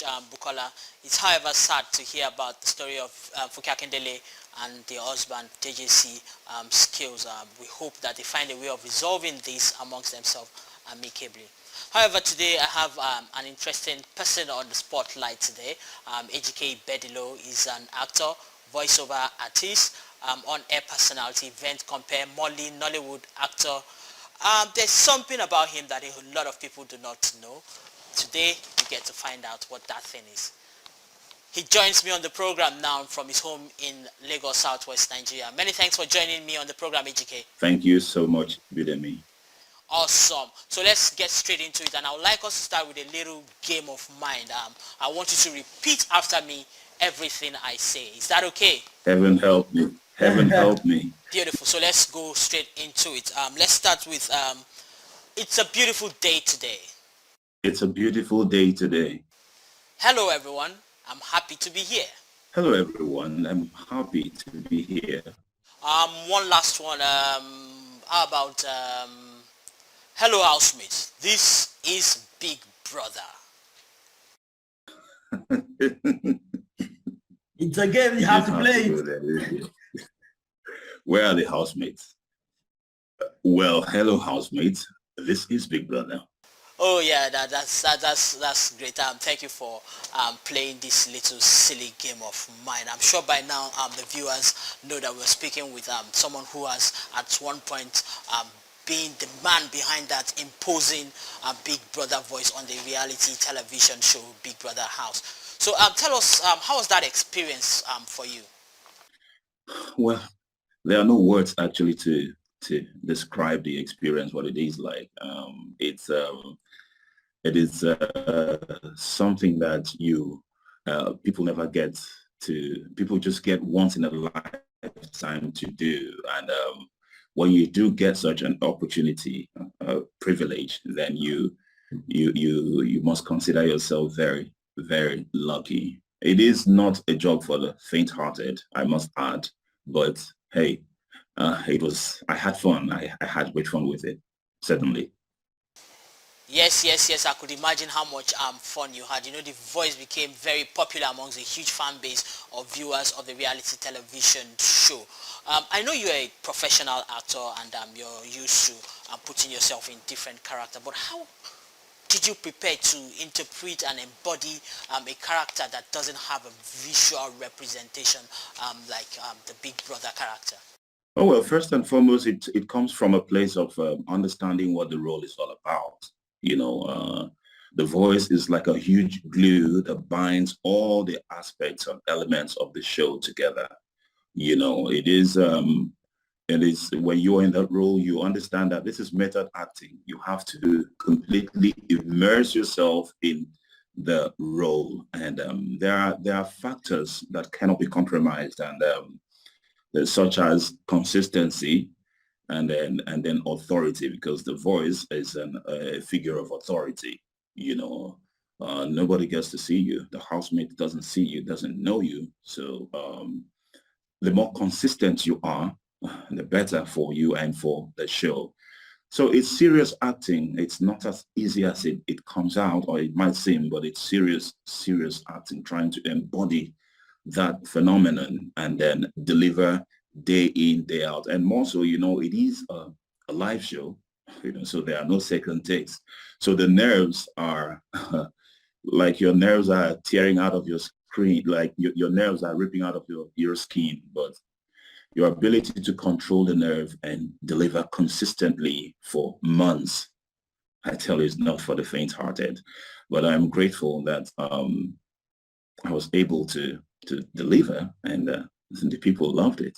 much, Bukola. It's however sad to hear about the story of Fuki Akindele and their husband, JJC Skills. We hope that they find a way of resolving this amongst themselves amicably. However, today I have an interesting person on the spotlight today. AGK Bedilo is an actor, voiceover artist, on-air personality, event compare, Molly, Nollywood actor. There's something about him that a lot of people do not know. Today, we get to find out what that thing is. He joins me on the program now from his home in Lagos, Southwest Nigeria. Many thanks for joining me on the program, AGK. Thank you so much, Bbnaija. Awesome. So let's get straight into it, and I would like us to start with a little game of mind. I want you to repeat after me everything I say. Is that okay? Heaven help me. Heaven help me. Beautiful. So let's go straight into it. Let's start with it's a beautiful day today. It's a beautiful day today. Hello everyone. I'm happy to be here. Hello everyone. I'm happy to be here. One last one. How about hello housemates. This is Big Brother. It's a game, you have to play it. Where are the housemates? Well, hello housemates. This is Big Brother. Oh yeah, that's great. Thank you for playing this little silly game of mine. I'm sure by now the viewers know that we're speaking with someone who has at one point been the man behind that imposing Big Brother voice on the reality television show Big Brother House. So tell us, how was that experience for you? Well, there are no words actually to describe the experience, what it is like. It is something that people never get to, people just get once in a lifetime to do. And when you do get such an opportunity, privilege, then you must consider yourself very, very lucky. It is not a job for the faint-hearted, I must add, but hey, I had fun. I had great fun with it, certainly. Yes, I could imagine how much fun you had. You know, the voice became very popular amongst a huge fan base of viewers of the reality television show. I know you're a professional actor and you're used to putting yourself in different characters, but how did you prepare to interpret and embody a character that doesn't have a visual representation like the Big Brother character? Oh, well, first and foremost, it comes from a place of understanding what the role is all about. You know, the voice is like a huge glue that binds all the aspects and elements of the show together. You know, it is when you're in that role, you understand that this is method acting. You have to completely immerse yourself in the role, and there are factors that cannot be compromised, and such as consistency, and then authority, because the voice is a figure of authority. You know, nobody gets to see you. The housemate doesn't see you, doesn't know you. So the more consistent you are, the better for you and for the show. So it's serious acting. It's not as easy as it comes out, or it might seem, but it's serious acting, trying to embody that phenomenon and then deliver day in, day out. And more so, you know, it is a live show, you know, so there are no second takes. So the nerves are like your nerves are tearing out of your screen, like your nerves are ripping out of your skin, but your ability to control the nerve and deliver consistently for months, I tell you, is not for the faint-hearted. But I'm grateful that I was able to deliver, and the people loved it.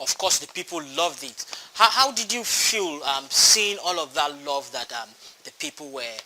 Of course, the people loved it. How did you feel seeing all of that love that the people were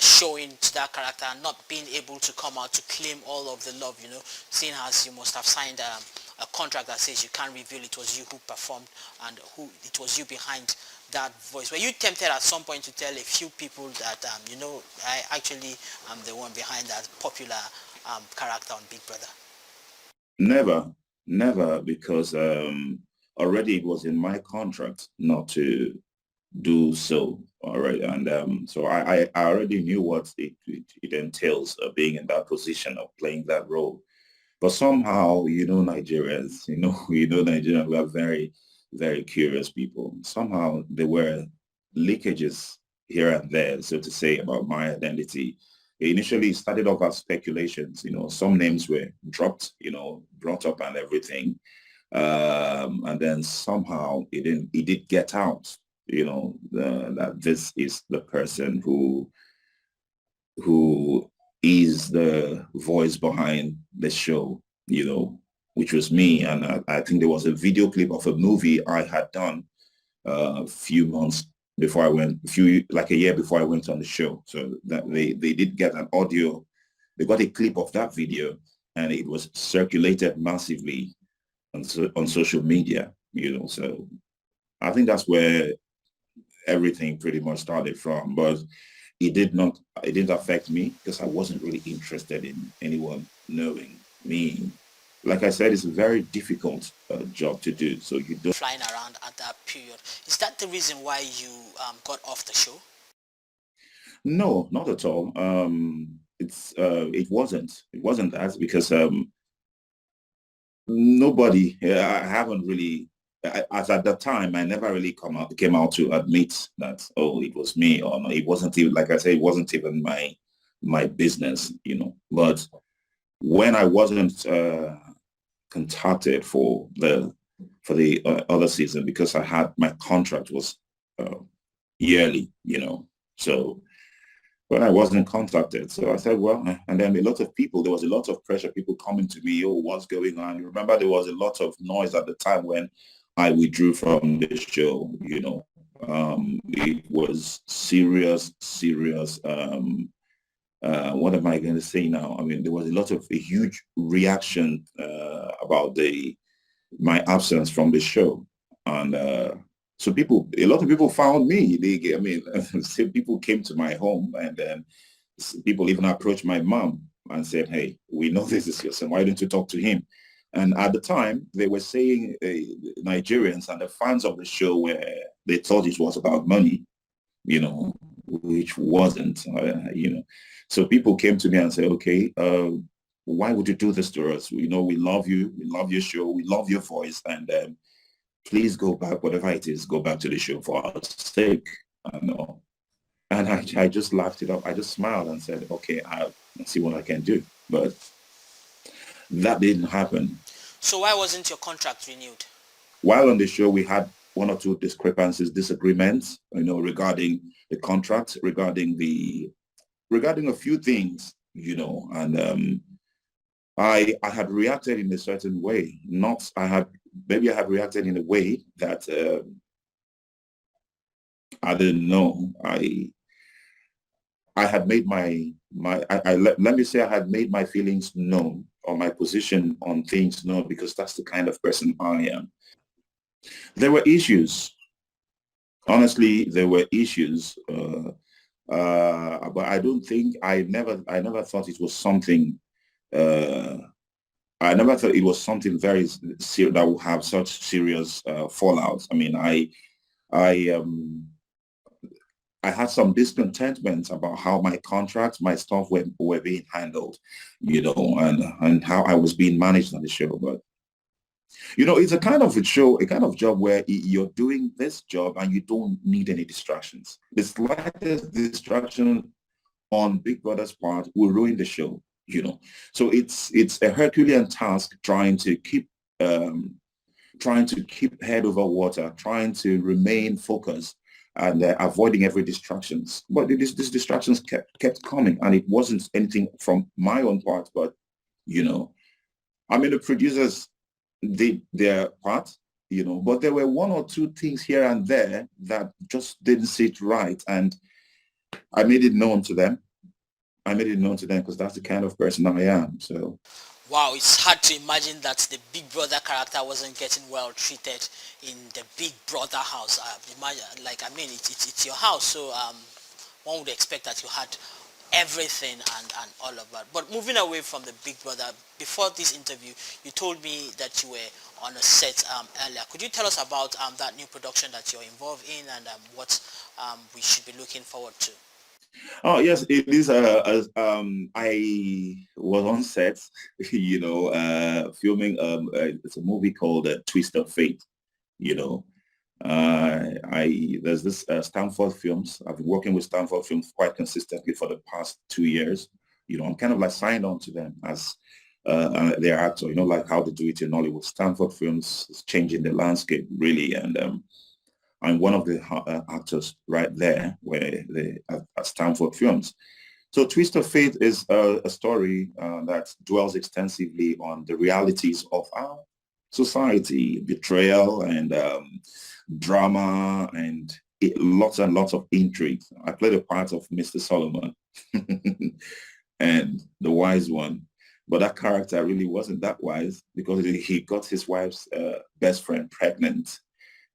showing to that character and not being able to come out to claim all of the love, you know, seeing as you must have signed a contract that says you can't reveal it was you who performed and who it was you behind that voice. Were you tempted at some point to tell a few people that, you know, I actually am the one behind that popular character on Big Brother? Never, because already it was in my contract not to do so. All right. And so I already knew what it entails being in that position of playing that role. But somehow, Nigerians, Nigerians, we are very, very curious people. Somehow there were leakages here and there, so to say, about my identity. Initially, it started off as speculations. Some names were dropped, brought up and everything. And then somehow it did get out, that this is the person who is the voice behind the show, which was me. And I think there was a video clip of a movie I had done a few months before I went, like a year before I went on the show. So that they did get an audio, they got a clip of that video, and it was circulated massively on social media, So I think that's where everything pretty much started from. But it didn't affect me because I wasn't really interested in anyone knowing me. Like I said, it's a very difficult job to do. So you don't flying around at that period. Is that the reason why you got off the show? No, not at all. It wasn't that because nobody. I haven't really. As at that time, I never really came out to admit that, oh, it was me, or no, it wasn't even, like I say, it wasn't even my business, But when I wasn't contacted for the other season, because my contract was yearly, So when I wasn't contacted, so I said, well, and then there was a lot of pressure, people coming to me, oh, what's going on? You remember there was a lot of noise at the time when I withdrew from the show, It was serious. What am I going to say now? I mean, there was a huge reaction about my absence from the show. And so a lot of people found me. People came to my home, and then people even approached my mom and said, hey, we know this is your son. Why don't you talk to him? And at the time, they were saying Nigerians and the fans of the show they thought it was about money, which wasn't, So people came to me and said, okay, why would you do this to us? We love you. We love your show. We love your voice. And please go back, whatever it is, go back to the show for our sake. And I just laughed it up. I just smiled and said, okay, I'll see what I can do. But that didn't happen. So why wasn't your contract renewed? While on the show, we had one or two disagreements, regarding the contract, regarding a few things, and I had reacted in a certain way. I had reacted in a way that I didn't know. I had made let me say I had made my feelings known, or my position on things known, because that's the kind of person I am. There were issues. Honestly, there were issues. But I don't think I never thought it was something. I never thought it was something very serious that would have such serious fallouts. I mean, I had some discontentment about how my contracts, my stuff were being handled, and how I was being managed on the show. But, it's a kind of a kind of job where you're doing this job and you don't need any distractions. The slightest distraction on Big Brother's part will ruin the show, So it's a Herculean task trying to keep head over water, trying to remain focused, and avoiding every distractions. But these distractions kept coming, and it wasn't anything from my own part, but, the producers did their part, but there were one or two things here and there that just didn't sit right, and I made it known to them. Because that's the kind of person I am. So. Wow, it's hard to imagine that the Big Brother character wasn't getting well treated in the Big Brother house. It's your house, so one would expect that you had everything and all of that. But moving away from the Big Brother, before this interview, you told me that you were on a set earlier. Could you tell us about that new production that you're involved in and what we should be looking forward to? Oh yes, it is. I was on set, filming. It's a movie called Twist of Fate. You know, there's this Stanford Films. I've been working with Stanford Films quite consistently for the past 2 years. I'm kind of like signed on to them as their actor. Like how they do it in Hollywood. Stanford Films is changing the landscape really, and I'm one of the actors right there at Stanford Films. So Twist of Fate is a story that dwells extensively on the realities of our society, betrayal and drama and lots and lots of intrigue. I played a part of Mr. Solomon and the wise one. But that character really wasn't that wise because he got his wife's best friend pregnant.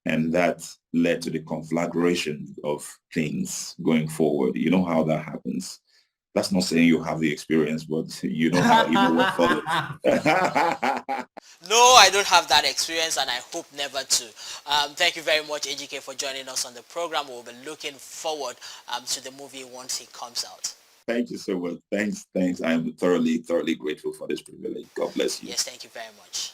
And that led to the conflagration of things going forward. You know how that happens. That's not saying you have the experience, but you know what follows. No, I don't have that experience and I hope never to. Thank you very much, AGK, for joining us on the program. We'll be looking forward to the movie once it comes out. Thank you so much. Thanks. I am thoroughly grateful for this privilege. God bless you. Yes, thank you very much.